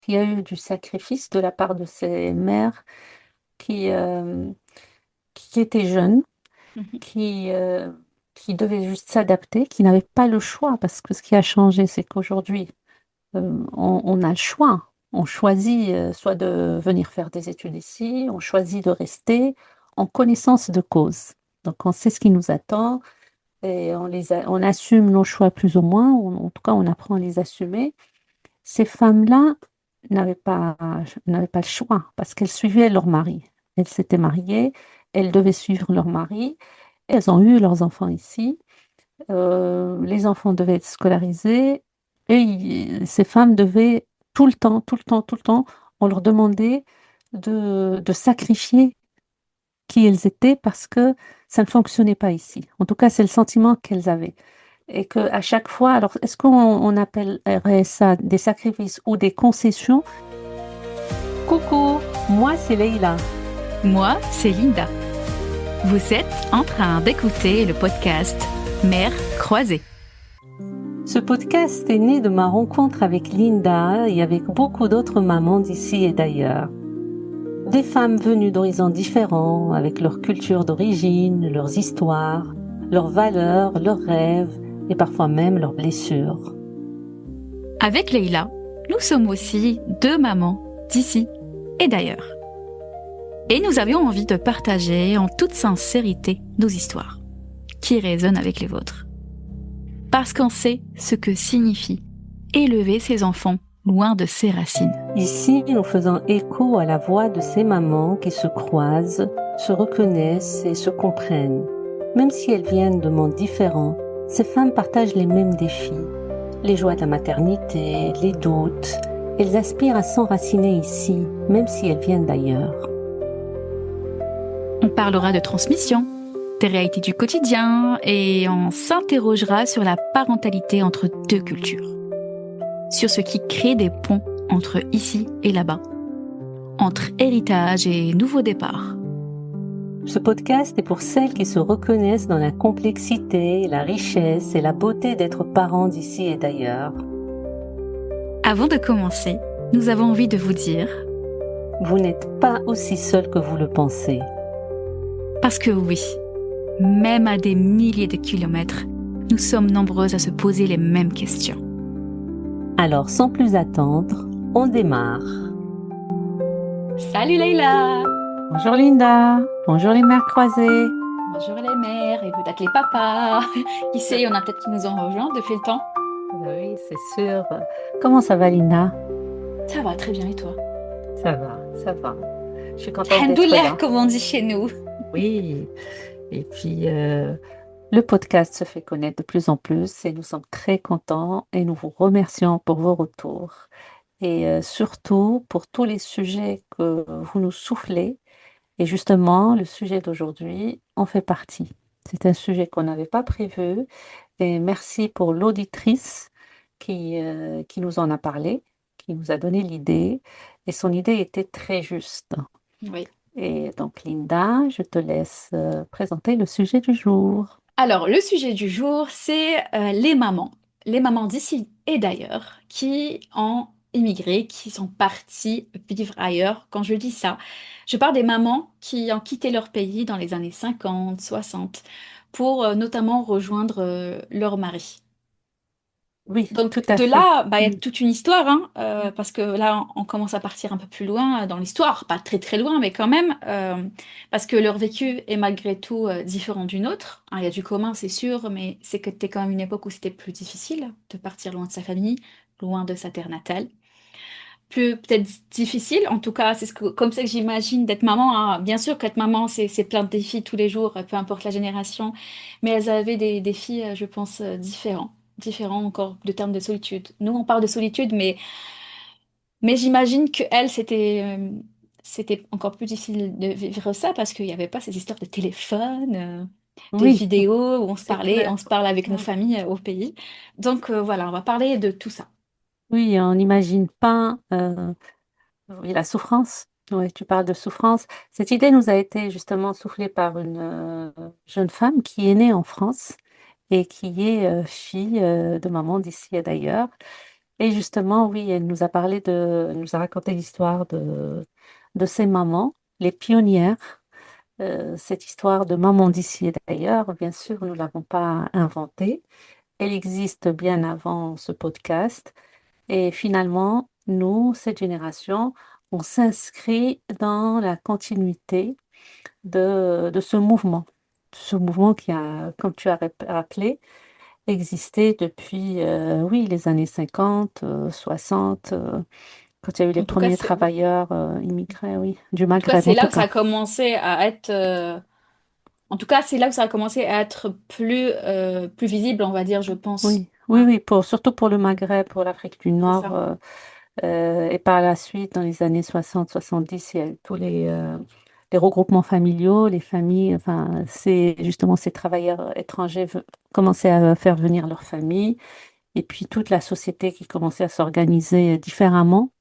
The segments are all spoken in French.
qu'il y a eu du sacrifice de la part de ces mères qui, qui étaient jeunes, Mhm. qui, euh, qui devaient juste s'adapter, qui n'avaient pas le choix, parce que ce qui a changé, c'est qu'aujourd'hui, on a le choix. On choisit soit de venir faire des études ici, on choisit de rester en connaissance de cause. Donc on sait ce qui nous attend et on assume nos choix plus ou moins, ou en tout cas on apprend à les assumer. Ces femmes-là n'avaient pas, n'avaient pas le choix parce qu'elles suivaient leur mari. Elles s'étaient mariées, elles devaient suivre leur mari. Elles ont eu leurs enfants ici. Les enfants devaient être scolarisés et ces femmes devaient tout le temps, tout le temps, tout le temps, on leur demandait de sacrifier qui elles étaient parce que ça ne fonctionnait pas ici. En tout cas, c'est le sentiment qu'elles avaient. Et qu'à chaque fois, alors est-ce qu'on appellerait ça des sacrifices ou des concessions? Coucou, moi c'est Leïla. Moi, c'est Linda. Vous êtes en train d'écouter le podcast Mères croisées. Ce podcast est né de ma rencontre avec Linda et avec beaucoup d'autres mamans d'ici et d'ailleurs. Des femmes venues d'horizons différents, avec leur culture d'origine, leurs histoires, leurs valeurs, leurs rêves et parfois même leurs blessures. Avec Leïla, nous sommes aussi deux mamans d'ici et d'ailleurs. Et nous avions envie de partager en toute sincérité nos histoires, qui résonnent avec les vôtres. Parce qu'on sait ce que signifie élever ses enfants loin de ses racines. Ici, nous faisons écho à la voix de ces mamans qui se croisent, se reconnaissent et se comprennent. Même si elles viennent de mondes différents, ces femmes partagent les mêmes défis, les joies de la maternité, les doutes. Elles aspirent à s'enraciner ici, même si elles viennent d'ailleurs. On parlera de transmission, des réalités du quotidien et on s'interrogera sur la parentalité entre deux cultures. Sur ce qui crée des ponts entre ici et là-bas, entre héritage et nouveau départ. Ce podcast est pour celles qui se reconnaissent dans la complexité, la richesse et la beauté d'être parents d'ici et d'ailleurs. Avant de commencer, nous avons envie de vous dire, Vous n'êtes pas aussi seul que vous le pensez. parce que oui, même à des milliers de kilomètres, nous sommes nombreuses à se poser les mêmes questions. Alors, sans plus attendre, on démarre. Salut Leïla! Bonjour Linda, bonjour les mères croisées. Bonjour les mères et peut-être les papas. Qui sait, on a peut-être qui nous ont rejoints depuis le temps. Oui, c'est sûr. Comment ça va Linda? Ça va très bien et toi? Ça va, ça va. Je suis contente d'être Alhamdoulilah, là. comme on dit chez nous. Oui, et puis le podcast se fait connaître de plus en plus et nous sommes très contents et nous vous remercions pour vos retours et surtout pour tous les sujets que vous nous soufflez. Et justement, le sujet d'aujourd'hui en fait partie. C'est un sujet qu'on n'avait pas prévu et merci pour l'auditrice qui nous en a parlé, qui nous a donné l'idée et son idée était très juste. Oui. Et donc Linda, je te laisse présenter le sujet du jour. Alors, le sujet du jour, c'est les mamans d'ici et d'ailleurs, qui ont immigré, qui sont parties vivre ailleurs. Quand je dis ça, je parle des mamans qui ont quitté leur pays dans les années 50, 60, pour notamment rejoindre leur mari. Oui, Donc tout à de fait. là, il y a Mm. toute une histoire, hein, parce que là, on commence à partir un peu plus loin dans l'histoire, pas très très loin, mais quand même, parce que leur vécu est malgré tout différent du nôtre. Hein, il y a du commun, c'est sûr, mais c'est que c'était quand même une époque où c'était plus difficile de partir loin de sa famille, loin de sa terre natale. Plus peut-être difficile, en tout cas, comme ça que j'imagine d'être maman. Hein. Bien sûr qu'être maman, c'est plein de défis tous les jours, peu importe la génération, mais elles avaient des défis, je pense, différents encore de termes de solitude. Nous, on parle de solitude, mais j'imagine que elles, c'était encore plus difficile de vivre ça parce qu'il n'y avait pas ces histoires de téléphone, des Oui, vidéos où on se c'est parlait, clair. on se parle avec nos Mm. familles au pays. Donc voilà, on va parler de tout ça. Oui, on n'imagine pas oui, la souffrance. Oui, tu parles de souffrance. Cette idée nous a été justement soufflée par une jeune femme qui est née en France et qui est fille de maman d'ici et d'ailleurs. Et justement, oui, elle nous a raconté l'histoire de ses mamans, les pionnières. Cette histoire de maman d'ici, d'ailleurs, bien sûr, nous ne l'avons pas inventée. Elle existe bien avant ce podcast. Et finalement, nous, cette génération, on s'inscrit dans la continuité de ce mouvement qui a, comme tu as rappelé, existé depuis, oui, les années 50, 60, quand il y a eu les En tout cas, premiers travailleurs immigrés, oui, du en tout cas, Maghreb c'est en là tout où ça cas. a commencé à être. En tout cas, c'est là où ça a commencé à être plus visible, on va dire, je pense. Oui, oui, Hein, oui, surtout pour le Maghreb, pour l'Afrique du c'est Nord. ça. Et par la suite, dans les années 60-70, il y a eu tous les regroupements familiaux, les familles, enfin, c'est justement ces travailleurs étrangers commençaient à faire venir leurs familles, et puis toute la société qui commençait à s'organiser différemment.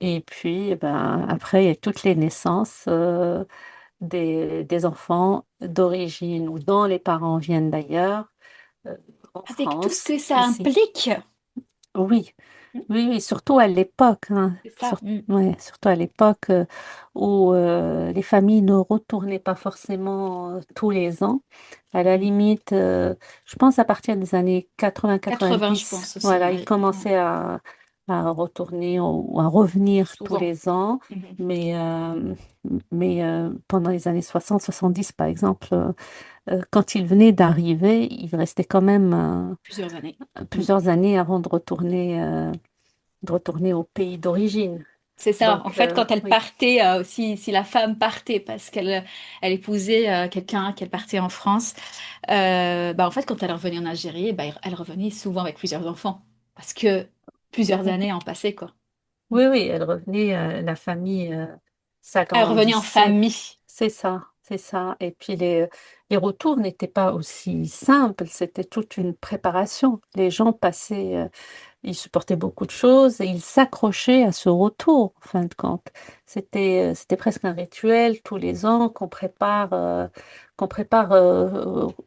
Et puis, eh ben, après, il y a toutes les naissances des enfants d'origine ou dont les parents viennent d'ailleurs, euh, en Avec tout ce France, que ça ici. implique. Oui. Hmm, Oui, oui, surtout à l'époque, hein, c'est ça. Hmm. ouais, surtout à l'époque où les familles ne retournaient pas forcément tous les ans. À la Mhm. limite, je pense à partir des années 80, je 80-90, pense aussi. voilà, ils Ouais. Ouais. commençaient à retourner ou à revenir tous Souvent. les ans. Mhm. Mais, pendant les années 60-70, par exemple, quand ils venaient d'arriver, ils restaient quand même Plusieurs années. Hmm. plusieurs années avant de retourner au pays d'origine. C'est ça. En Donc, fait, quand elle oui. partait, si la femme partait parce qu'elle épousait quelqu'un, qu'elle partait en France, bah, en fait, quand elle revenait en Algérie, bah, elle revenait souvent avec plusieurs enfants. Parce que plusieurs années en passaient, quoi. Oui, oui, elle revenait, la famille Elle revenait en s'agrandissait. famille. C'est ça, c'est ça. Et puis les retours n'étaient pas aussi simples, c'était toute une préparation. Les gens passaient, ils supportaient beaucoup de choses et ils s'accrochaient à ce retour, en fin de compte. C'était presque un rituel tous les ans qu'on prépare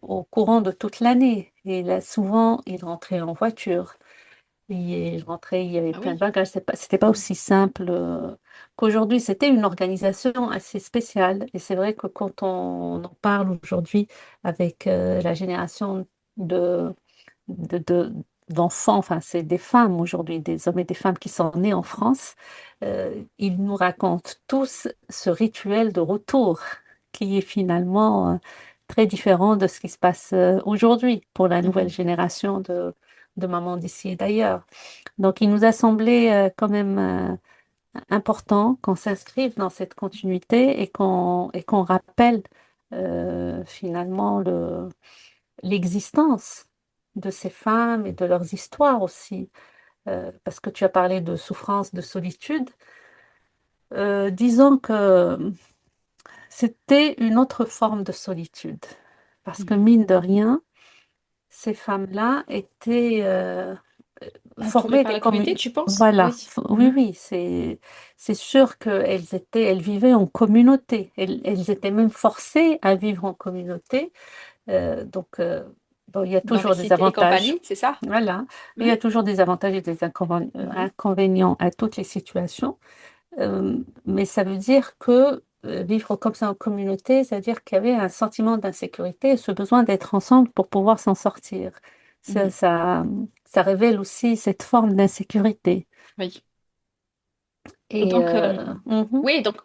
au courant de toute l'année. Et là, souvent, ils rentraient en voiture. Et je rentrais, il y avait Ah plein de oui. bagages. C'était pas aussi simple qu'aujourd'hui. C'était une organisation assez spéciale. Et c'est vrai que quand on en parle aujourd'hui avec la génération de, de- d'enfants, enfin, c'est des femmes aujourd'hui, des hommes et des femmes qui sont nés en France, ils nous racontent tous ce rituel de retour qui est finalement très différent de ce qui se passe aujourd'hui pour la nouvelle Mhm. génération de mamans d'ici et d'ailleurs. Donc, il nous a semblé quand même important qu'on s'inscrive dans cette continuité et qu'on rappelle finalement l'existence de ces femmes et de leurs histoires aussi. Parce que tu as parlé de souffrance, de solitude. Disons que c'était une autre forme de solitude. Parce que Mhm. mine de rien, ces femmes-là étaient Entourée formaient par des la communauté, communes. tu penses? Voilà, Oui. oui, Mhm. oui, c'est sûr elles vivaient en communauté. Elles étaient même forcées à vivre en communauté. Donc, bon, il y a Dans les toujours des cités et avantages. compagnie, c'est ça? Voilà, mais il y Mhm. a toujours des avantages et des Mhm. inconvénients à toutes les situations. Mais ça veut dire que vivre comme ça en communauté, c'est-à-dire qu'il y avait un sentiment d'insécurité et ce besoin d'être ensemble pour pouvoir s'en sortir. Ça, Mhm. ça, ça révèle aussi cette forme d'insécurité. Oui. Et D'autant que, mhm, oui, donc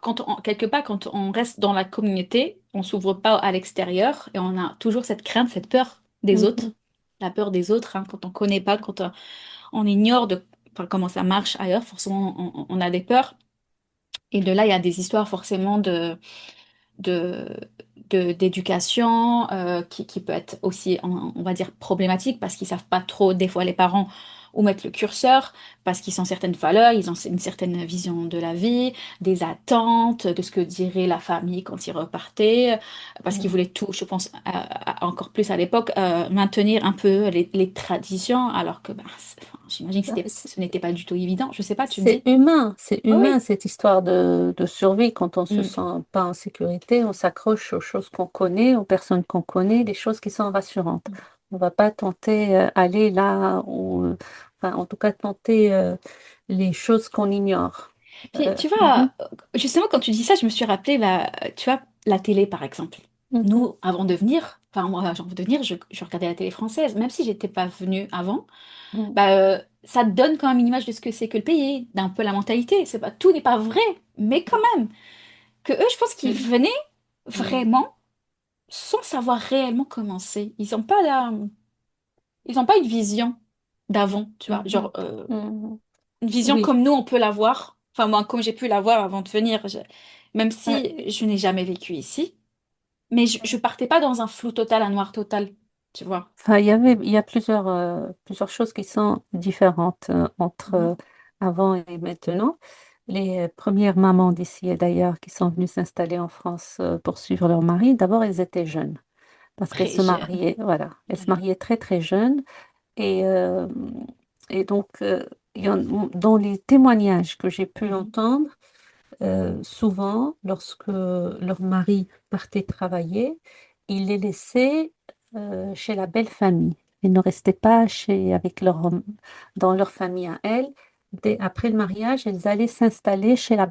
quelque part, quand on reste dans la communauté, on s'ouvre pas à l'extérieur et on a toujours cette crainte, cette peur des mhm, autres. La peur des autres, hein, quand on connaît pas, quand on ignore enfin, comment ça marche ailleurs, forcément, on a des peurs. Et de là, il y a des histoires forcément de, d'éducation qui peut être aussi, on va dire, problématique parce qu'ils savent pas trop, des fois, les parents, où mettre le curseur, parce qu'ils ont certaines valeurs, ils ont une certaine vision de la vie, des attentes, de ce que dirait la famille quand ils repartaient, parce qu'ils mhm. voulaient tout, je pense, encore plus à l'époque, maintenir un peu les traditions, alors que ben, enfin, j'imagine que Ah, ce n'était pas du tout évident. Je sais pas, tu me dis? c'est Ah humain oui. cette histoire de survie. Quand on se Mm. sent pas en sécurité, on s'accroche aux choses qu'on connaît, aux personnes qu'on connaît, des choses qui sont rassurantes. On va pas tenter aller là où enfin, en tout cas tenter les choses qu'on ignore. Puis, tu Mhm, vois, justement, quand tu dis ça, je me suis rappelé, tu vois, la télé, par exemple. mhm, Nous, avant de venir, enfin, moi, avant de venir, je regardais la télé française, même si j'étais pas venue avant, mhm, bah, ça te donne quand même une image de ce que c'est que le pays, d'un peu la mentalité. C'est pas, tout n'est pas vrai, mais quand même, que eux, je pense qu'ils mhm, venaient mhm, vraiment sans savoir réellement comment c'est. Ils ont pas une vision d'avant, tu vois, mhm, genre, mhm. une vision Oui. comme nous, on peut l'avoir. Enfin, moi, comme j'ai pu l'avoir avant de venir, même Euh, si je n'ai jamais vécu ici, mais je partais pas dans un flou total, un noir total, tu vois. Enfin, il y a plusieurs choses qui sont différentes entre Mhm. avant et maintenant. Les premières mamans d'ici et d'ailleurs qui sont venues s'installer en France pour suivre leur mari, d'abord elles étaient jeunes parce qu'elles Très se jeune. mariaient, voilà, elles se Voilà. mariaient très très jeunes et, euh, et donc dans les témoignages que j'ai pu Mhm. entendre, souvent, lorsque leur mari partait travailler, il les laissait chez la belle famille. Ils ne restaient pas dans leur famille à elles. Après le mariage, elles allaient s'installer chez la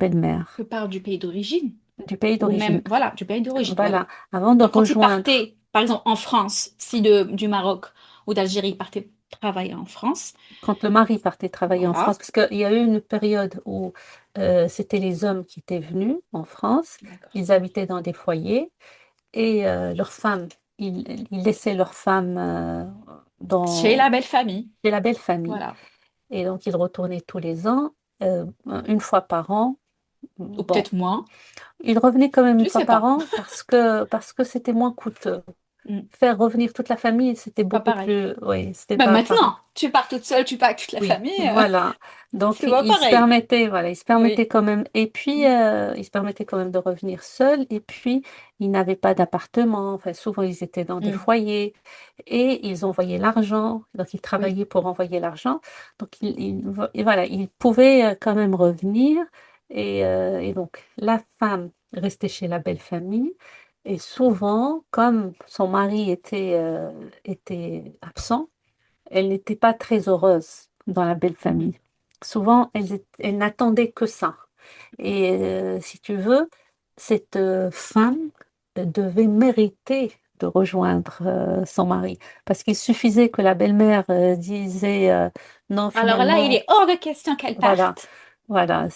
Que belle-mère part du pays d'origine, du pays ou d'origine. même, voilà, du pays d'origine, voilà. Voilà, avant de Donc, quand ils rejoindre. partaient, par exemple, en France, si du Maroc ou d'Algérie, ils partaient travailler en France, Quand le mari partait travailler en France, voilà. parce qu'il y a eu une période où c'était les hommes qui étaient venus en France, D'accord. ils habitaient dans des foyers. Et leurs femmes, ils laissaient leurs femmes Chez dans la belle famille, chez la belle famille. voilà. Et donc, ils retournaient tous les ans, une fois par an. Ou Bon, peut-être moins, ils revenaient quand même une je fois sais par pas. an parce que c'était moins coûteux. Mm. Faire revenir toute la famille, c'était Pas beaucoup pareil. plus. Oui, c'était Bah pas pareil. maintenant, tu pars toute seule, tu pars avec toute la Oui, famille, voilà. Donc, c'est pas pareil. ils se Oui. permettaient quand même, et puis, Mm. ils se permettaient quand même de revenir seuls, et puis, ils n'avaient pas d'appartement, enfin, souvent, ils étaient dans des Mm. foyers, et ils envoyaient l'argent, donc, ils Oui. travaillaient pour envoyer l'argent, donc, et voilà, ils pouvaient quand même revenir, et donc, la femme restait chez la belle famille, et souvent, comme son mari était absent, elle n'était pas très heureuse dans la belle Mhm. famille. Souvent, elles n'attendaient que ça. Et si tu veux, cette femme devait mériter de rejoindre son mari. Parce qu'il suffisait que la belle-mère disait non, Alors là, il finalement, est hors de question qu'elle voilà. parte. Voilà,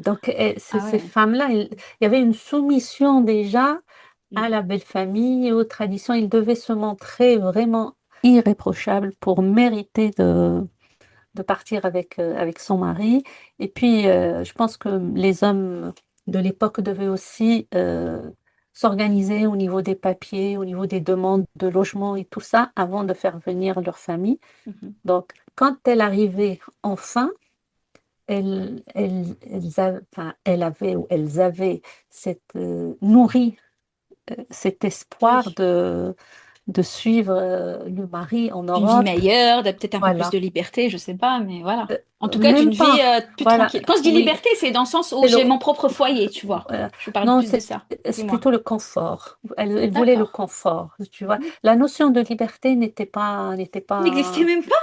donc Ah ces ouais. femmes-là, il y avait une soumission déjà à Mm. la belle famille, aux traditions. Ils devaient se montrer vraiment irréprochables pour mériter de partir avec son mari. Et puis, je pense que les hommes de l'époque devaient aussi s'organiser au niveau des papiers, au niveau des demandes de logement et tout ça avant de faire venir leur famille. Mhm. Donc, quand elle arrivait enfin, enfin, elle avait ou elles avaient nourri cet espoir Oui. de suivre le mari en D'une vie Europe. meilleure, de peut-être un peu plus Voilà. de liberté, je sais pas, mais voilà. En tout cas, d'une Même vie pas. plus Voilà. tranquille. Quand je dis Oui. liberté, c'est dans le sens où C'est le, j'ai mon propre foyer, tu vois. voilà. Je parle Non, plus de ça. c'est Dis-moi. plutôt le confort. Elle voulait le D'accord. confort, tu vois. La notion de liberté n'était Elle n'existait pas, même pas.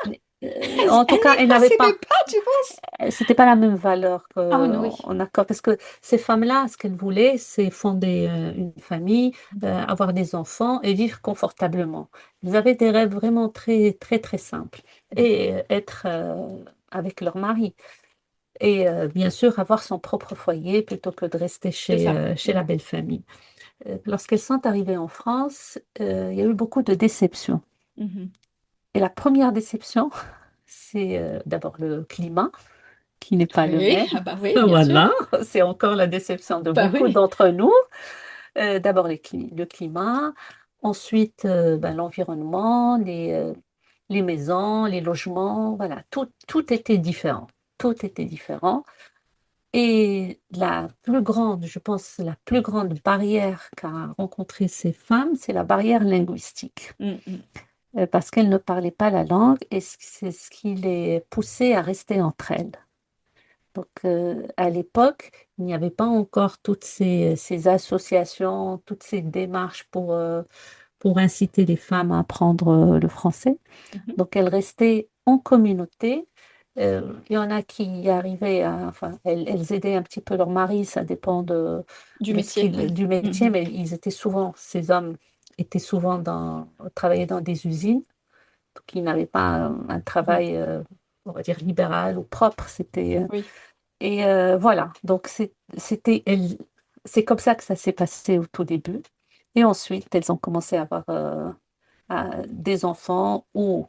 en tout Elle cas, n'y elle n'avait passait même pas. pas, tu penses? C'était pas la même valeur Ah oui, non, oui. qu'on accorde. Parce que ces femmes-là, ce qu'elles voulaient, c'est fonder une famille, avoir des enfants et vivre confortablement. Elles avaient des rêves vraiment très, très, très simples. Et être avec leur mari. Et bien sûr, avoir son propre foyer plutôt que de rester C'est ça. chez Mm. la belle famille. Lorsqu'elles sont arrivées en France, il y a eu beaucoup de déceptions. Mhm. Et la première déception, c'est d'abord le climat, qui n'est pas le Oui, même. ah bah oui, bien sûr. Voilà, c'est encore la déception de Bah beaucoup oui. d'entre nous. D'abord le climat, ensuite ben, l'environnement, les maisons, les logements, voilà, tout était différent. Tout était différent. Et la plus grande, je pense, la plus grande barrière qu'a rencontrée ces femmes, c'est la barrière linguistique. Mm, mm. Parce qu'elles ne parlaient pas la langue et c'est ce qui les poussait à rester entre elles. Donc, à l'époque, il n'y avait pas encore toutes ces associations, toutes ces démarches pour inciter les femmes à apprendre le français. Mhm. Donc, elles restaient en communauté. Il y en a qui y arrivaient enfin, elles aidaient un petit peu leur mari, ça dépend Du métier. du métier, Mhm. mais ces hommes étaient souvent travaillaient dans des usines, donc ils n'avaient pas un Mhm. travail, on va dire, libéral ou propre. Oui, Voilà, donc c'est comme ça que ça s'est passé au tout début. Et ensuite, elles ont commencé à avoir des enfants ou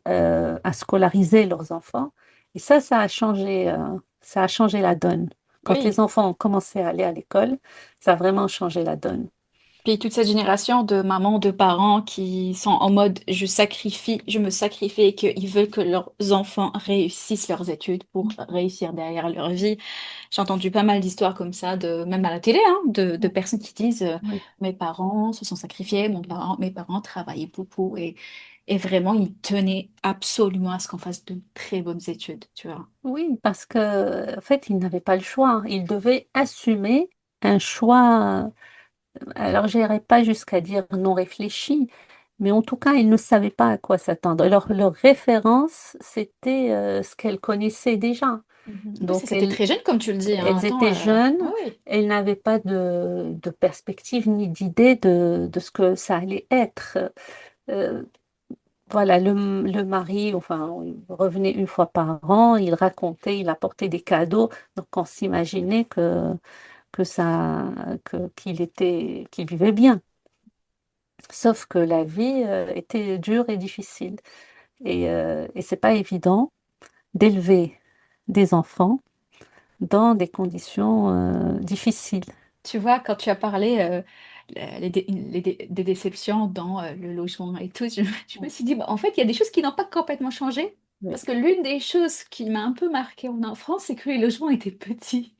à scolariser leurs enfants. Et ça a changé la donne. Quand les oui. enfants ont commencé à aller à l'école, ça a vraiment changé la donne. Puis toute cette génération de mamans, de parents qui sont en mode je me sacrifie et qu'ils veulent que leurs enfants réussissent leurs études pour réussir derrière leur vie. J'ai entendu pas mal d'histoires comme ça, même à la télé, hein, de personnes qui disent Oui. mes parents se sont sacrifiés, mes parents travaillaient beaucoup et vraiment ils tenaient absolument à ce qu'on fasse de très bonnes études, tu vois. Oui, parce que en fait, ils n'avaient pas le choix. Ils devaient assumer un choix. Alors, je n'irai pas jusqu'à dire non réfléchi, mais en tout cas, ils ne savaient pas à quoi s'attendre. Leur référence, c'était ce qu'elles connaissaient déjà. Mhm. En plus, Donc, c'était très jeune, comme tu le dis, hein. elles Attends, étaient jeunes, ah oui. elles n'avaient pas de perspective ni d'idée de ce que ça allait être. Euh, voilà, le mari, enfin, il revenait une fois par an, il racontait, il apportait des cadeaux, donc on s'imaginait que ça, qu'il vivait bien. Sauf que la vie était dure et difficile. Et c'est pas évident d'élever des enfants dans des conditions difficiles. Tu vois, quand tu as parlé des déceptions dans le logement et tout, je me suis dit, bah, en fait, il y a des choses qui n'ont pas complètement changé. Oui, Parce que l'une des choses qui m'a un peu marquée en enfance, c'est que les logements étaient petits.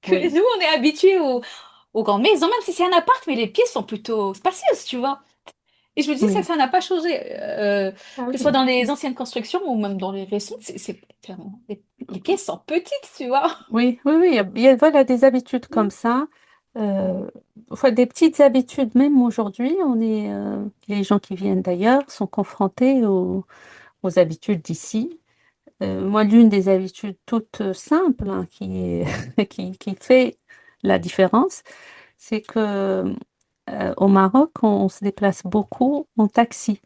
Que oui, nous, on est habitués aux grandes maisons, même si c'est un appart, mais les pièces sont plutôt spacieuses, tu vois. Et je me dis, oui. ça n'a pas changé. Ah Que ce soit oui. dans les anciennes constructions ou même dans les récentes, clairement, les pièces sont petites, tu vois. Oui, oui, oui, voilà, des habitudes comme ça. Euh, enfin, des petites habitudes, même aujourd'hui, les gens qui viennent d'ailleurs sont confrontés aux habitudes d'ici. Moi, l'une des habitudes toutes simples hein, qui fait la différence, c'est que au Maroc, on se déplace beaucoup en taxi.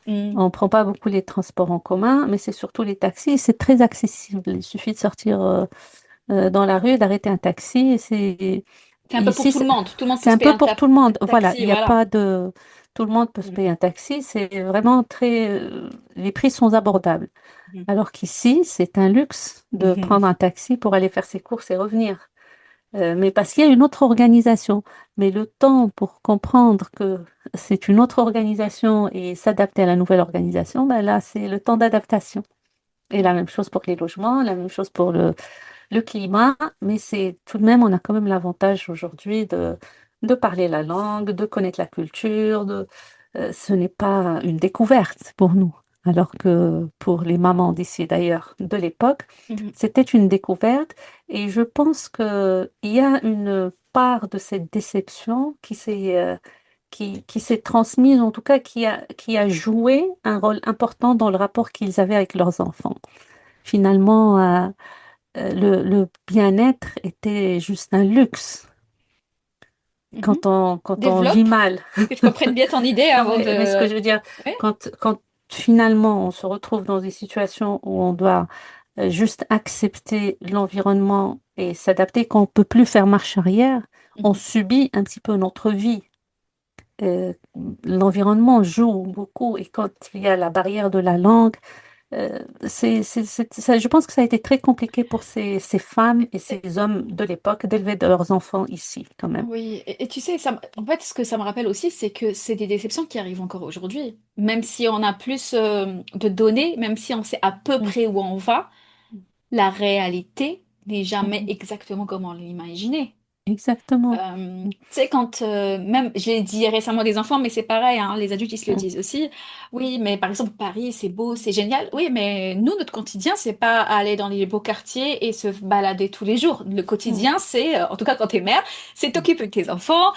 Mm. On ne prend pas beaucoup les transports en commun, mais c'est surtout les taxis. Et c'est très accessible. Il suffit de sortir dans la rue, d'arrêter un taxi. C'est un peu pour Ici, tout le monde. Tout le monde peut c'est se un payer peu pour tout le un monde. Voilà, il taxi, n'y a voilà. pas de... Tout le monde peut se Mm. payer un taxi. C'est vraiment très... Les prix sont abordables. Mhm. Alors qu'ici, c'est un luxe de Mhm. prendre un taxi pour aller faire ses courses et revenir. Mais parce qu'il y a une autre organisation. Mais le temps pour comprendre que c'est une autre organisation et s'adapter à la nouvelle organisation, ben là, c'est le temps d'adaptation. Et la même chose pour les logements, la même chose pour le climat, mais c'est tout de même, on a quand même l'avantage aujourd'hui de parler la langue, de connaître la culture, ce n'est pas une découverte pour nous. Alors que pour les mamans d'ici d'ailleurs de l'époque, Mhm. c'était une découverte et je pense qu'il y a une part de cette déception qui s'est transmise, en tout cas qui a joué un rôle important dans le rapport qu'ils avaient avec leurs enfants. Finalement, le bien-être était juste un luxe Mhm. quand on vit Développe, mal. que je comprenne bien ton idée Non, avant mais ce que de... je veux dire, Ouais. quand finalement on se retrouve dans des situations où on doit juste accepter l'environnement et s'adapter, qu'on ne peut plus faire marche arrière, on Mhm. subit un petit peu notre vie. Euh, L'environnement joue beaucoup et quand il y a la barrière de la langue, je pense que ça a été très compliqué pour ces femmes et ces hommes de l'époque d'élever leurs enfants ici, quand même. Oui, et tu sais, en fait, ce que ça me rappelle aussi, c'est que c'est des déceptions qui arrivent encore aujourd'hui. Même si on a plus de données, même si on sait à peu Mm. près où on va, la réalité n'est jamais Mhm. exactement comme on l'imaginait. Exactement. Tu sais, quand même, j'ai dit récemment des enfants, mais c'est pareil, hein, les adultes ils se le Mm. disent aussi. Oui, mais par exemple, Paris, c'est beau, c'est génial. Oui, mais nous, notre quotidien, c'est pas aller dans les beaux quartiers et se balader tous les jours. Le Mm. quotidien, c'est, en tout cas quand t'es mère, c'est t'occuper de tes enfants,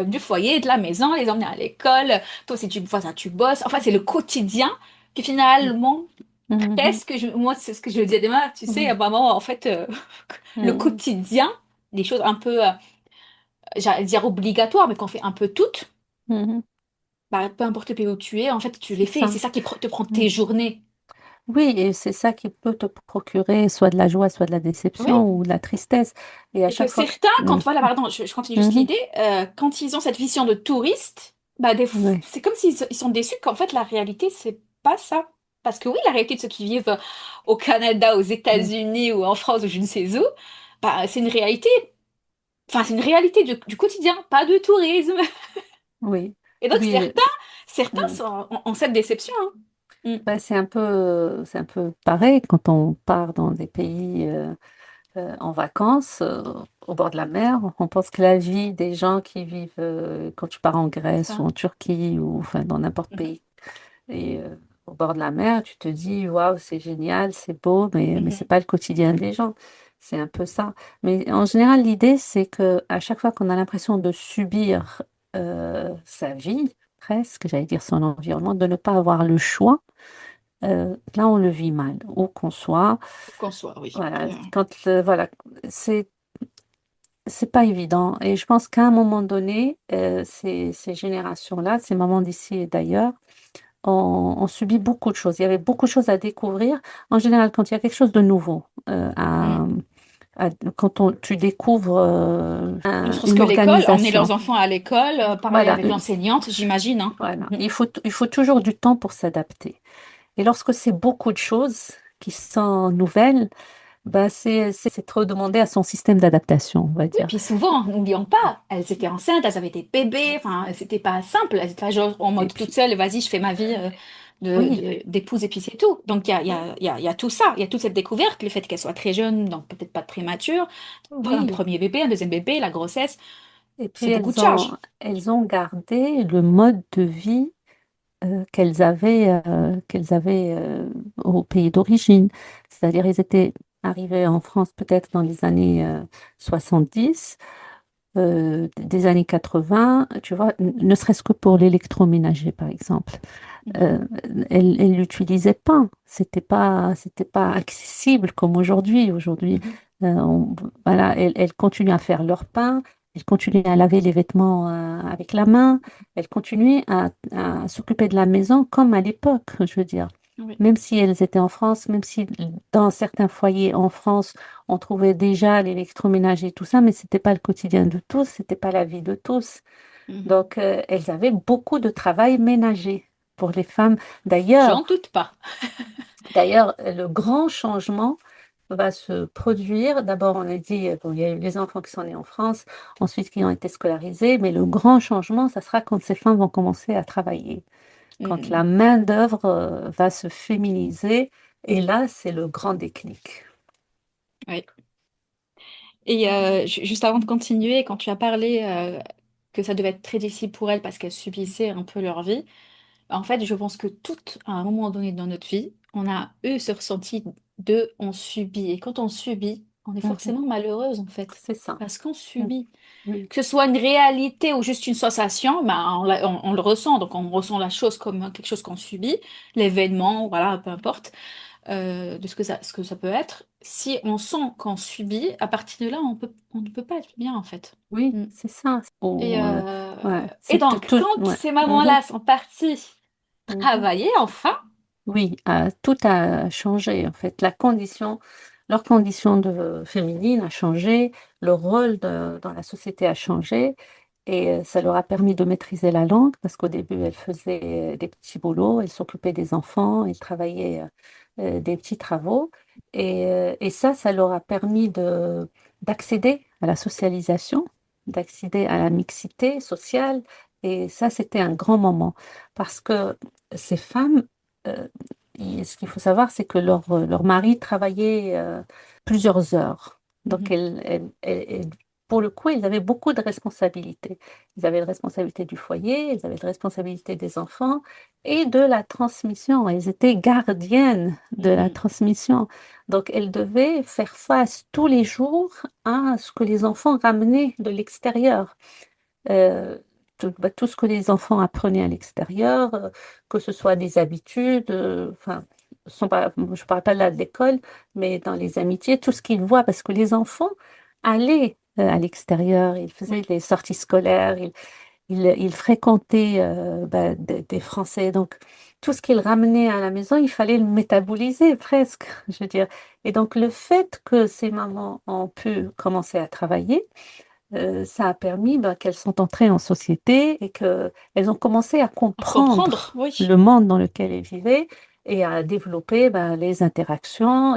du foyer, de la maison, les emmener à l'école. Toi, si tu vois ça, tu bosses. Enfin, c'est le quotidien qui Mm. finalement. Mhm. Presque, moi, c'est ce que je dis à des mamans, tu sais, Mhm. à maman, en fait, le Mhm. quotidien, des choses un peu, j'allais dire obligatoires, mais qu'on fait un peu toutes, Mhm. bah, peu importe le pays où tu es, en fait, tu les C'est fais. Et ça. c'est ça qui te prend Mhm. tes journées. Oui, et c'est ça qui peut te procurer soit de la joie, soit de la Oui. déception ou de la tristesse. Et à Et que chaque fois certains, que... quand, voilà, pardon, je continue juste Mhm. l'idée, quand ils ont cette vision de touriste, bah, Oui. c'est comme s'ils ils sont déçus qu'en fait, la réalité, c'est pas ça. Parce que oui, la réalité de ceux qui vivent au Canada, aux Mhm. États-Unis ou en France ou je ne sais où, bah, c'est une réalité. Enfin, c'est une réalité du quotidien, pas de tourisme. Oui. Et donc, Oui. certains Mhm. ont cette déception, hein. Mm. Bah, c'est un peu pareil quand on part dans des pays en vacances au bord de la mer. On pense que la vie des gens qui vivent quand tu pars en Grèce ou Ça. en Turquie ou enfin, dans n'importe Mhm. pays et au bord de la mer, tu te dis waouh, c'est génial, c'est beau, mais c'est Mhm. pas le quotidien des gens. C'est un peu ça. Mais en général, l'idée, c'est que à chaque fois qu'on a l'impression de subir sa vie, presque, j'allais dire son environnement, de ne pas avoir le choix, là, on le vit mal, où qu'on soit. Qu'on soit, oui. Voilà, voilà, c'est c'est pas évident. Et je pense qu'à un moment donné, ces générations-là, ces mamans d'ici et d'ailleurs, ont subi beaucoup de choses. Il y avait beaucoup de choses à découvrir. En général, quand il y a quelque chose de nouveau, Mm. quand tu découvres Ne serait-ce une que l'école, emmener leurs organisation, enfants à l'école, parler voilà, avec l'enseignante, j'imagine, hein. voilà, Mhm. il faut toujours du temps pour s'adapter. Et lorsque c'est beaucoup de choses qui sont nouvelles, bah c'est trop demander à son système d'adaptation, on va Oui, dire. puis souvent, n'oublions pas, elles étaient enceintes, elles avaient des bébés, enfin, c'était pas simple, elles étaient pas genre en Et mode toute puis, seule, vas-y, je fais ma vie oui, d'épouse et puis c'est tout. Donc, il y a tout ça, il y a toute cette découverte, le fait qu'elle soit très jeune, donc peut-être pas de prémature, un oui. premier bébé, un deuxième bébé, la grossesse, Et puis c'est beaucoup de charge. elles ont gardé le mode de vie qu'elles avaient au pays d'origine. C'est-à-dire, ils étaient arrivés en France peut-être dans les années 70, des années 80, tu vois, ne serait-ce que pour l'électroménager, par exemple. Mhm. Euh, elles ne l'utilisaient pas. C'était pas accessible comme aujourd'hui. Aujourd'hui, Mhm. voilà, elles continuent à faire leur pain, elles continuent à laver les vêtements avec la main, elles continuaient à s'occuper de la maison comme à l'époque, je veux dire. Oui. Même si elles étaient en France, même si dans certains foyers en France, on trouvait déjà l'électroménager et tout ça, mais c'était pas le quotidien de tous, c'était pas la vie de tous. Mhm. Donc, elles avaient beaucoup de travail ménager pour les femmes. J'en doute pas. D'ailleurs, le grand changement va se produire. D'abord, on a dit, bon, il y a eu les enfants qui sont nés en France, ensuite qui ont été scolarisés, mais le grand changement, ça sera quand ces femmes vont commencer à travailler, quand la Mhm. main-d'œuvre va se féminiser. Et là, c'est le grand déclic. Oui. Et juste avant de continuer, quand tu as parlé que ça devait être très difficile pour elles parce qu'elles subissaient un peu leur vie, en fait, je pense que toutes, à un moment donné dans notre vie, on a eu ce ressenti de on subit. Et quand on subit, on est Mhm. forcément malheureuse, en fait, C'est ça. parce qu'on Mhm. subit. Oui, Que ce soit une réalité ou juste une sensation, ben, on le ressent. Donc, on ressent la chose comme quelque chose qu'on subit, l'événement, voilà, peu importe, de ce que ça peut être. Si on sent qu'on subit, à partir de là, on ne peut pas être bien, en fait. oui, Mm. c'est ça. Et, Ouais, et c'est donc, tout. quand Ouais. ces Mhm. mamans-là sont parties Mhm. travailler, enfin, Oui, tout a changé en fait. Leur condition de féminine a changé, leur rôle dans la société a changé et ça leur a permis de maîtriser la langue parce qu'au début elles faisaient des petits boulots, elles s'occupaient des enfants, elles travaillaient des petits travaux et ça leur a permis d'accéder à la socialisation, d'accéder à la mixité sociale et ça c'était un grand moment parce que ces femmes euh, et ce qu'il faut savoir, c'est que leur mari travaillait plusieurs heures. Donc, mhm, pour le coup, ils avaient beaucoup de responsabilités. Ils avaient la responsabilité du foyer, ils avaient la responsabilité des enfants et de la transmission. Elles étaient gardiennes de la mhm, transmission. Donc, elles devaient faire face tous les jours à ce que les enfants ramenaient de l'extérieur euh, tout ce que les enfants apprenaient à l'extérieur, que ce soit des habitudes, enfin, sont pas, je parle pas là de l'école, mais dans les amitiés, tout ce qu'ils voient, parce que les enfants allaient à l'extérieur, ils faisaient Oui, les sorties scolaires, ils fréquentaient des Français. Donc, tout ce qu'ils ramenaient à la maison, il fallait le métaboliser presque, je veux dire. Et donc, le fait que ces mamans ont pu commencer à travailler, ça a permis qu'elles sont entrées en société et qu'elles ont commencé à à comprendre, comprendre oui. le monde dans lequel elles vivaient et à développer les interactions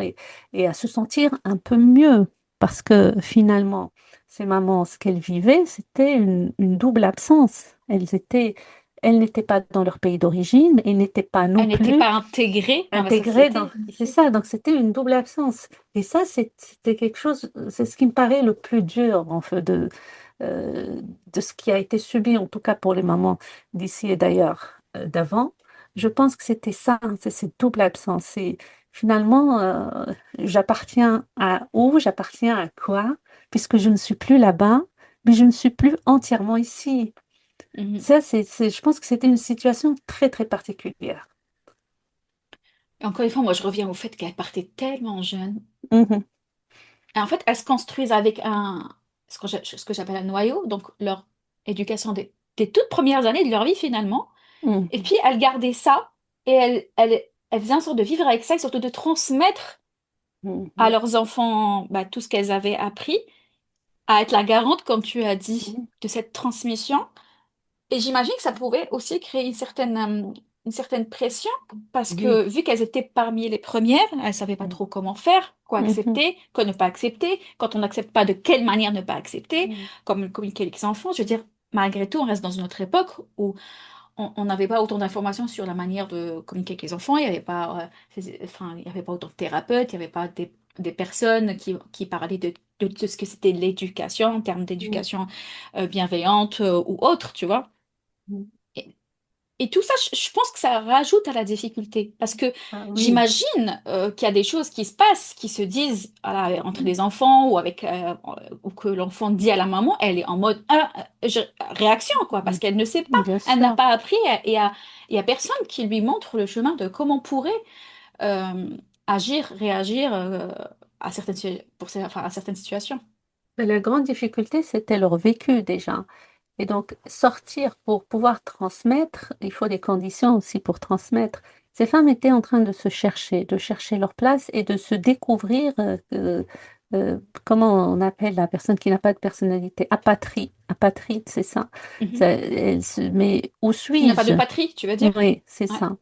et à se sentir un peu mieux. Parce que finalement, ces mamans, ce qu'elles vivaient, c'était une double absence. Elles n'étaient pas dans leur pays d'origine et n'étaient pas non Elle n'était plus pas intégrée dans la intégrées dans... société C'est ici. ça, donc c'était une double absence. Et ça, c'était quelque chose, c'est ce qui me paraît le plus dur, en fait, de ce qui a été subi, en tout cas pour les mamans d'ici et d'ailleurs, d'avant. Je pense que c'était ça, hein, c'est cette double absence. C'est finalement, j'appartiens à où, j'appartiens à quoi, puisque je ne suis plus là-bas, mais je ne suis plus entièrement ici. Mhm. Ça, je pense que c'était une situation très, très particulière. Et encore une fois, moi, je reviens au fait qu'elle partait tellement jeune. Mhm, Et en fait, elles se construisent avec ce que j'appelle un noyau, donc leur éducation des toutes premières années de leur vie finalement. Et mhm, puis, elles gardaient ça et elles faisaient en sorte de vivre avec ça et surtout de transmettre à mhm, leurs enfants bah, tout ce qu'elles avaient appris, à être la garante, comme tu as dit, mhm. de cette transmission. Et j'imagine que ça pouvait aussi créer une certaine pression parce Oui. que vu qu'elles étaient parmi les premières, elles ne savaient pas Mhm, trop comment faire, quoi mhm, accepter, quoi ne pas accepter. Quand on n'accepte pas, de quelle manière ne pas accepter, mhm, comme communiquer avec les enfants. Je veux dire, malgré tout, on reste dans une autre époque où on n'avait pas autant d'informations sur la manière de communiquer avec les enfants. Il n'y avait pas, enfin, il y avait pas autant de thérapeutes, il n'y avait pas des personnes qui parlaient de ce que c'était l'éducation en termes mhm, d'éducation bienveillante ou autre, tu vois. mhm. Et, et tout ça, je pense que ça rajoute à la difficulté. Parce que Ah oui. j'imagine qu'il y a des choses qui se passent, qui se disent voilà, entre Mhm, les enfants ou ou que l'enfant dit à la maman, elle est en mode réaction, quoi, parce mhm. qu'elle ne sait pas, Bien elle n'a sûr. pas appris il y a personne qui lui montre le chemin de comment on pourrait euh, agir, réagir à enfin, à certaines situations. Mais la grande difficulté, c'était leur vécu déjà. Et donc, sortir pour pouvoir transmettre, il faut des conditions aussi pour transmettre. Ces femmes étaient en train de chercher leur place et de se découvrir, euh, comment on appelle la personne qui n'a pas de personnalité, apatride. Apatride, c'est ça. Mhm. Mais où Qui n'a pas de suis-je? patrie, tu veux dire? Oui, c'est Ouais. ça.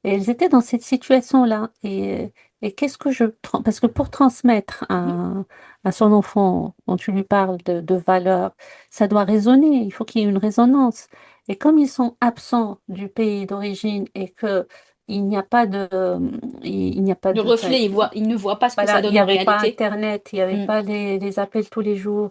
Et elles étaient dans cette situation-là. Et qu'est-ce que Parce que pour transmettre Mhm. à son enfant, quand tu lui parles de valeurs, ça doit résonner, il faut qu'il y ait une résonance. Et comme ils sont absents du pays d'origine et que il n'y a pas de... il n'y a pas Le de... enfin, reflet, il ne voit pas ce que ça voilà, il donne n'y en avait pas réalité. Internet, il n'y avait Mm. pas les appels tous les jours.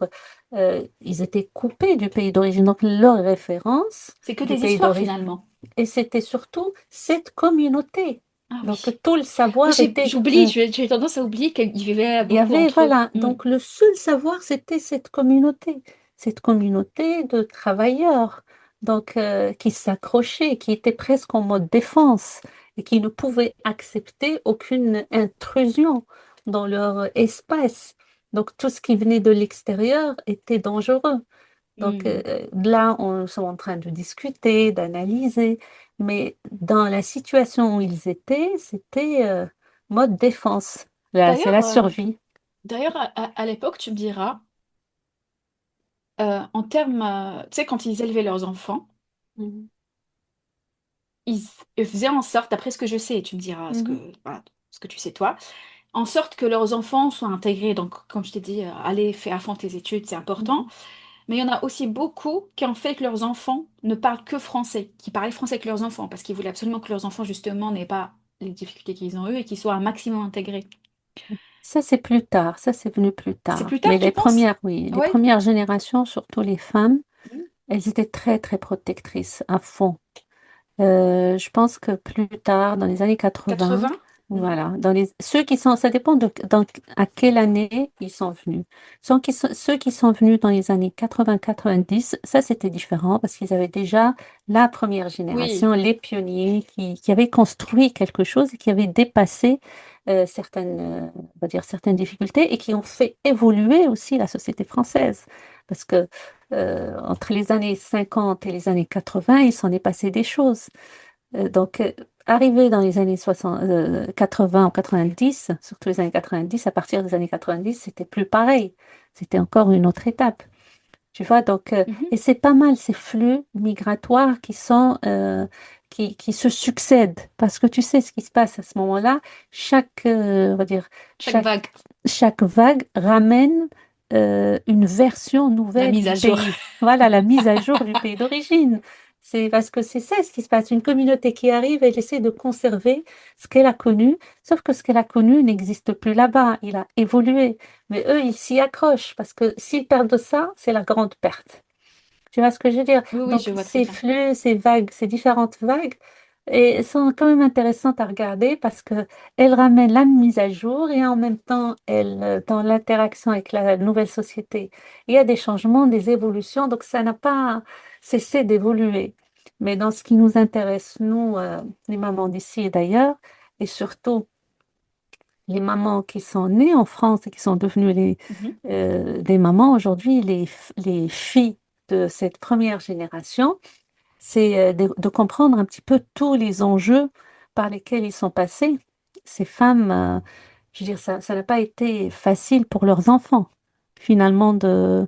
Ils étaient coupés du pays d'origine. Donc, leur référence C'est que du des pays histoires d'origine, finalement. et c'était surtout cette communauté. Ah Donc oui. tout le Oui, savoir était... j'oublie, j'ai tendance à oublier qu'ils vivaient Il y beaucoup avait, entre eux. voilà, Mm. donc le seul savoir, c'était cette communauté de travailleurs, donc qui s'accrochaient, qui étaient presque en mode défense et qui ne pouvaient accepter aucune intrusion dans leur espace. Donc tout ce qui venait de l'extérieur était dangereux. Donc Mm. là, on sont en train de discuter, d'analyser, mais dans la situation où ils étaient, c'était mode défense. Là, c'est D'ailleurs, la survie. d'ailleurs, à l'époque, tu me diras, en termes, tu sais, quand ils élevaient leurs enfants, Mhm. ils, ils faisaient en sorte, d'après ce que je sais, et tu me diras Mhm. voilà, ce que tu sais toi, en sorte que leurs enfants soient intégrés. Donc, comme je t'ai dit, allez, fais à fond tes études, c'est important. Mhm. Mais il y en a aussi beaucoup qui ont fait que leurs enfants ne parlent que français, qui parlaient français avec leurs enfants, parce qu'ils voulaient absolument que leurs enfants, justement, n'aient pas les difficultés qu'ils ont eues et qu'ils soient un maximum intégrés. Ça, c'est plus tard, ça, c'est venu plus C'est tard. plus Mais tard, tu les penses? premières, oui, les Ouais. premières générations, surtout les femmes, Mhm. elles étaient très, très protectrices, à fond. Je pense que plus tard, dans les années 80, 80? Voilà, ceux qui sont, ça dépend à quelle année ils sont venus. Ceux qui sont venus dans les années 80-90, ça c'était différent parce qu'ils avaient déjà la première Oui, génération, les pionniers qui avaient construit quelque chose et qui avaient dépassé on va dire certaines difficultés et qui ont fait évoluer aussi la société française. Parce que entre les années 50 et les années 80, il s'en est passé des choses. Arrivé dans les années 60, 80 ou 90, surtout les années 90, à partir des années 90, c'était plus pareil. C'était encore une autre étape. Tu vois, mhm. et c'est pas mal ces flux migratoires qui se succèdent. Parce que tu sais ce qui se passe à ce moment-là, on va dire, Chaque chaque, vague, chaque vague ramène une version la nouvelle mise du à jour. pays. Voilà, la mise à jour du pays d'origine. C'est parce que c'est ça ce qui se passe. Une communauté qui arrive, elle essaie de conserver ce qu'elle a connu, sauf que ce qu'elle a connu n'existe plus là-bas. Il a évolué. Mais eux, ils s'y accrochent parce que s'ils perdent ça, c'est la grande perte. Tu vois ce que je veux dire? Oui, oui, Donc, je vois très ces bien. flux, ces vagues, ces différentes vagues, et sont quand même intéressantes à regarder parce que elles ramènent la mise à jour et en même temps, dans l'interaction avec la nouvelle société, il y a des changements, des évolutions. Donc, ça n'a pas cessé d'évoluer. Mais dans ce qui nous intéresse, nous, les mamans d'ici et d'ailleurs, et surtout les mamans qui sont nées en France et qui sont devenues Mhm. des mamans aujourd'hui, les filles de cette première génération, c'est de comprendre un petit peu tous les enjeux par lesquels ils sont passés. Ces femmes, je veux dire, ça n'a pas été facile pour leurs enfants, finalement, de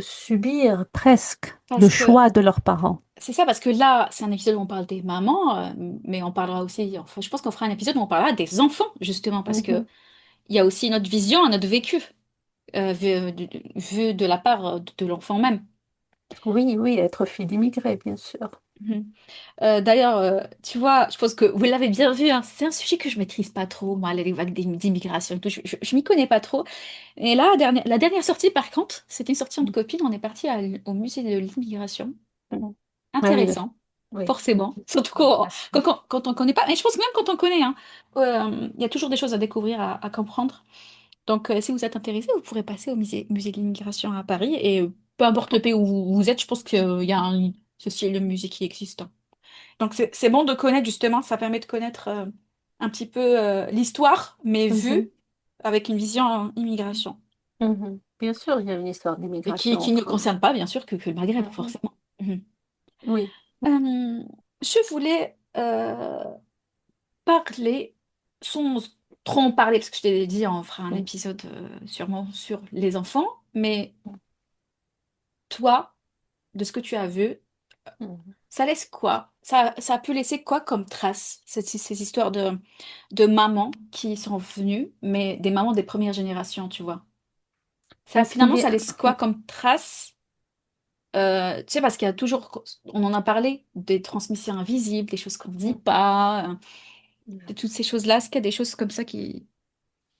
subir presque le Parce que choix de leurs parents. c'est ça, parce que là, c'est un épisode où on parle des mamans, mais on parlera aussi, enfin, je pense qu'on fera un épisode où on parlera des enfants, justement, parce que Mhm. il y a aussi notre vision, notre vécu, vu de la part de l'enfant même. Oui, oui, être fille d'immigrés, bien sûr. Mhm. D'ailleurs, tu vois, je pense que vous l'avez bien vu, hein, c'est un sujet que je maîtrise pas trop, moi, les vagues d'immigration et tout, je m'y connais pas trop. Et là, la dernière sortie, par contre, c'était une sortie entre copines, on est parti au musée de l'immigration. Mhm. Ah oui, Intéressant, oui. forcément. Surtout quand on connaît pas. Mais je pense que même quand on connaît, hein, il y a toujours des choses à découvrir, à comprendre. Donc, si vous êtes intéressé, vous pourrez passer au musée de l'immigration à Paris. Et peu importe le pays où vous êtes, je pense qu'il y a ceci est le musée qui existe. Donc, c'est bon de connaître, justement, ça permet de connaître un petit peu l'histoire, mais Mhm. vue avec une vision immigration. Mhm. Bien sûr, il y a une histoire Et d'immigration en qui ne France. concerne pas, bien sûr, que le Maghreb, Mhm. forcément. Mhm. Oui. Euh, je voulais parler, sans trop en parler, parce que je t'ai dit, on fera un Mhm. épisode sûrement sur les enfants, mais toi, de ce que tu as vu, Mhm. ça laisse quoi? Ça a pu laisser quoi comme trace, ces histoires de mamans qui sont venues, mais des mamans des premières générations, tu vois? Bah, ce qui Finalement, ça vient, laisse quoi comme trace? Tu sais, parce qu'il y a toujours, on en a parlé, des transmissions invisibles, des choses qu'on ne dit pas, de toutes ces choses-là. Est-ce qu'il y a des choses comme ça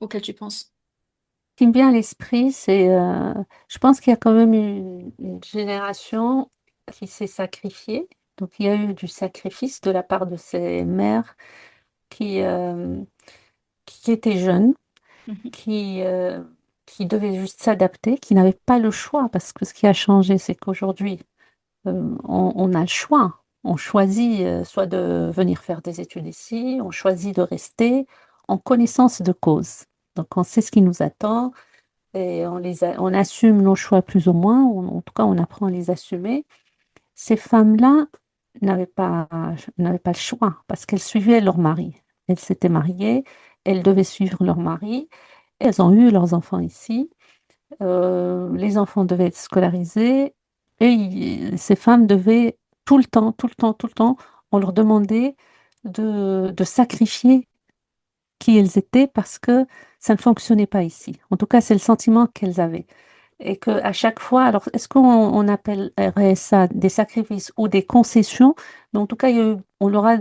auxquelles tu penses? ce qui me vient à l'esprit, je pense qu'il y a quand même une génération qui s'est sacrifiée. Donc, il y a eu du sacrifice de la part de ces mères qui, euh, qui étaient jeunes, Mhm. qui, euh, qui devaient juste s'adapter, qui n'avaient pas le choix. Parce que ce qui a changé, c'est qu'aujourd'hui, on a le choix. On choisit soit de venir faire des études ici, on choisit de rester en connaissance de cause. Donc, on sait ce qui nous attend et on assume nos choix plus ou moins. En tout cas, on apprend à les assumer. Ces femmes-là n'avaient pas le choix parce qu'elles suivaient leur mari. Elles s'étaient mariées, elles devaient suivre leur mari. Elles ont eu leurs enfants ici. Les enfants devaient être scolarisés et ces femmes devaient tout le temps, tout le temps, tout le temps, on leur demandait de sacrifier qui elles étaient parce que ça ne fonctionnait pas ici. En tout cas, c'est le sentiment qu'elles avaient. Et qu'à chaque fois, alors est-ce qu'on appellerait ça des sacrifices ou des concessions? Mais en tout cas, on leur a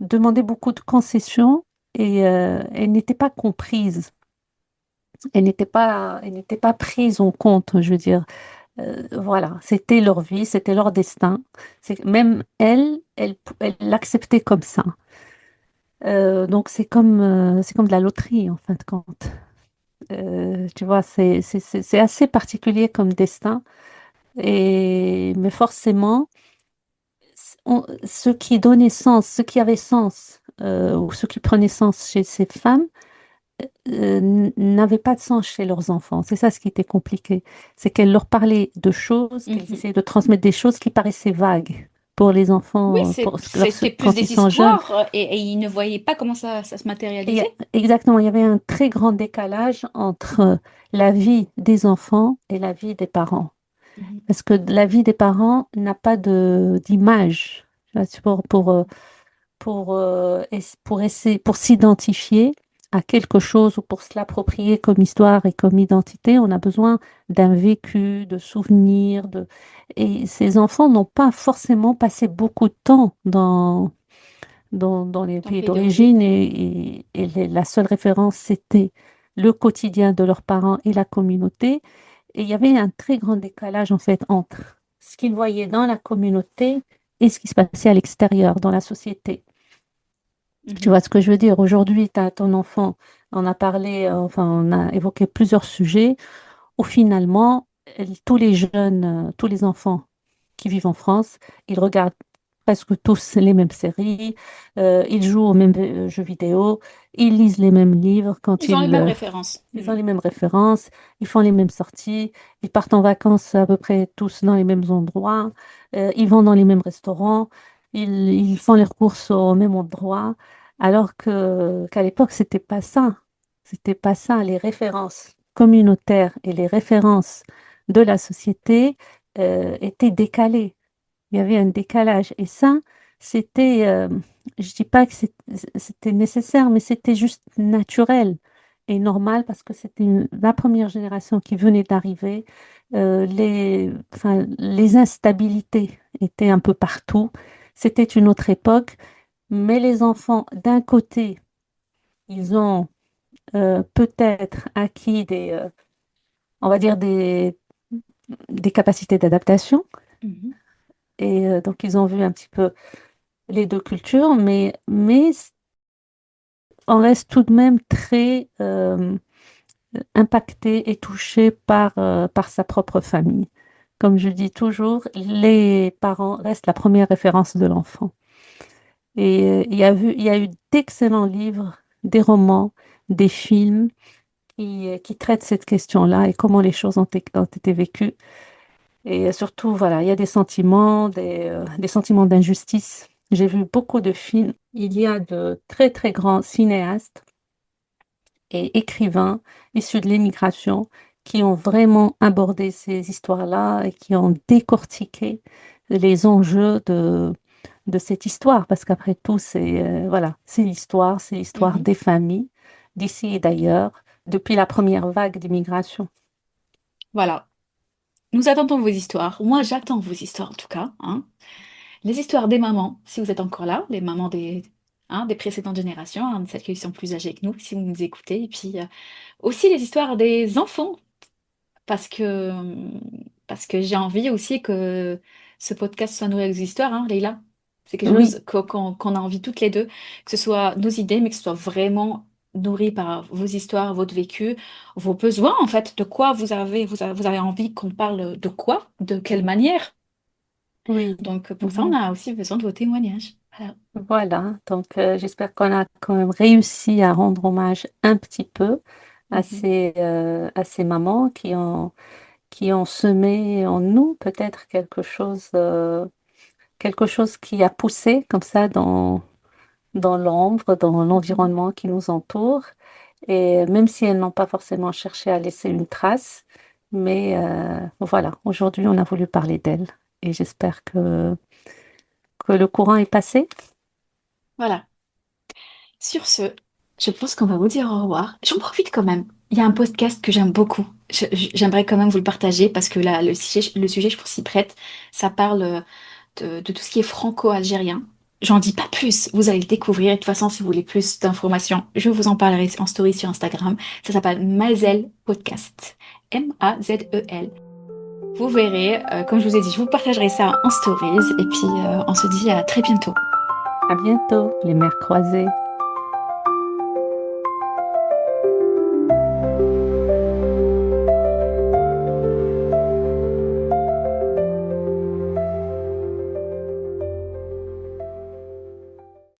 demandé beaucoup de concessions et elles n'étaient pas comprises. Elles n'étaient pas prises en compte, je veux dire. Voilà, c'était leur vie, c'était leur destin. Même elles l'acceptaient comme ça. Donc c'est comme de la loterie en fin de compte. Tu vois, c'est assez particulier comme destin. Mais forcément, ce qui donnait sens, ce qui avait sens, ou ce qui prenait sens chez ces femmes, n'avait pas de sens chez leurs enfants. C'est ça ce qui était compliqué. C'est qu'elles leur parlaient de choses, qu'elles Mhm. essayaient de transmettre des choses qui paraissaient vagues pour les Oui, enfants, c'était plus quand ils des sont jeunes. histoires et ils ne voyaient pas comment ça se matérialisait. Exactement, il y avait un très grand décalage entre la vie des enfants et la vie des parents. Mhm. Parce que la vie des parents n'a pas d'image. Tu vois, c'est pour essayer, pour s'identifier à quelque chose ou pour se l'approprier comme histoire et comme identité, on a besoin d'un vécu, de souvenirs. Et ces enfants n'ont pas forcément passé beaucoup de temps dans les Dans le pays pays d'origine. d'origine et la seule référence, c'était le quotidien de leurs parents et la communauté. Et il y avait un très grand décalage en fait entre ce qu'ils voyaient dans la communauté et ce qui se passait à l'extérieur, dans la société. Tu Mhm. vois ce que je veux dire? Aujourd'hui, tu as ton enfant, on a parlé, enfin, on a évoqué plusieurs sujets où finalement, tous les jeunes, tous les enfants qui vivent en France, ils regardent presque tous les mêmes séries, ils jouent aux mêmes jeux vidéo, ils lisent les mêmes livres quand Ils ont les mêmes références. ils ont les mêmes références, ils font les mêmes sorties, ils partent en vacances à peu près tous dans les mêmes endroits, ils vont dans les mêmes restaurants, ils font leurs courses au même endroit, alors qu'à l'époque, c'était pas ça. C'était pas ça. Les références communautaires et les références de la société étaient décalées. Il y avait un décalage. Et ça, c'était, je dis pas que c'était nécessaire, mais c'était juste naturel et normal parce que c'était la première génération qui venait d'arriver. Enfin, les instabilités étaient un peu partout. C'était une autre époque. Mais les enfants, d'un côté, ils ont peut-être acquis on va dire des capacités d'adaptation. Mhm. Et donc, ils ont vu un petit peu les deux cultures, mais on reste tout de même très impacté et touché par sa propre famille. Comme je dis toujours, les parents restent la première référence de l'enfant. Et il y a eu d'excellents livres, des romans, des films qui traitent cette question-là et comment les choses ont été vécues. Et surtout, voilà, il y a des sentiments d'injustice. J'ai vu beaucoup de films. Il y a de très, très grands cinéastes et écrivains issus de l'émigration qui ont vraiment abordé ces histoires-là et qui ont décortiqué les enjeux de cette histoire. Parce qu'après tout, voilà, c'est l'histoire Mhm. des familles d'ici et d'ailleurs depuis la première vague d'immigration. Voilà. Nous attendons vos histoires. Moi, j'attends vos histoires en tout cas, hein. Les histoires des mamans, si vous êtes encore là, les mamans des précédentes générations, hein, celles qui sont plus âgées que nous, si vous nous écoutez. Et puis aussi les histoires des enfants, parce que, parce que j'ai envie aussi que ce podcast soit nourri avec des histoires, hein, Leïla. C'est quelque Oui, chose qu'on a envie toutes les deux, que ce soit nos idées, mais que ce soit vraiment nourri par vos histoires, votre vécu, vos besoins, en fait, de quoi vous avez envie qu'on parle de quoi, de quelle manière. oui. Donc pour ça, on Voilà. a aussi besoin de vos témoignages. Voilà. Voilà. Donc, j'espère qu'on a quand même réussi à rendre hommage un petit peu Mhm. à ces mamans qui ont semé en nous peut-être quelque chose qui a poussé comme ça dans l'ombre, dans Mhm. l'environnement qui nous entoure. Et même si elles n'ont pas forcément cherché à laisser une trace, mais voilà, aujourd'hui, on a voulu parler d'elles. Et j'espère que le courant est passé. Voilà. Sur ce, je pense qu'on va vous dire au revoir. J'en profite quand même. Il y a un podcast que j'aime beaucoup. J'aimerais quand même vous le partager parce que là, le sujet, je pense, s'y prête. Ça parle de tout ce qui est franco-algérien. J'en dis pas plus. Vous allez le découvrir. Et de toute façon, si vous voulez plus d'informations, je vous en parlerai en story sur Instagram. Ça s'appelle Mazel Podcast. Mazel. Vous verrez, comme je vous ai dit, je vous partagerai ça en stories. Et puis, on se dit à très bientôt. À bientôt, les mers croisées.